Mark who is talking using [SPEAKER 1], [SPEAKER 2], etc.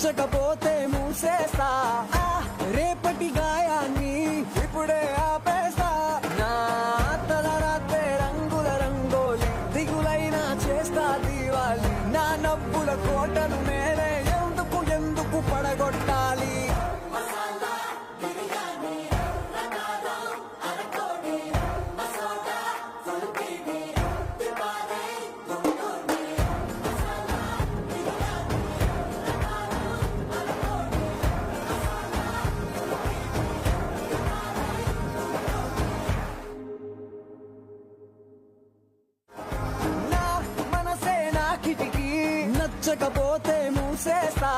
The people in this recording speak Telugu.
[SPEAKER 1] నచ్చకపోతే మూసేస్తా రేపటి గాయాన్ని ఇప్పుడే ఆపేస్తా నా తలరాతే రంగుల రంగోలి దిగులైనా చేస్తా దీవాలి నా నవ్వుల కోటను నేనే ఎందుకు ఎందుకు పడగొట్టాలి నచ్చకపోతే మూసేస్తా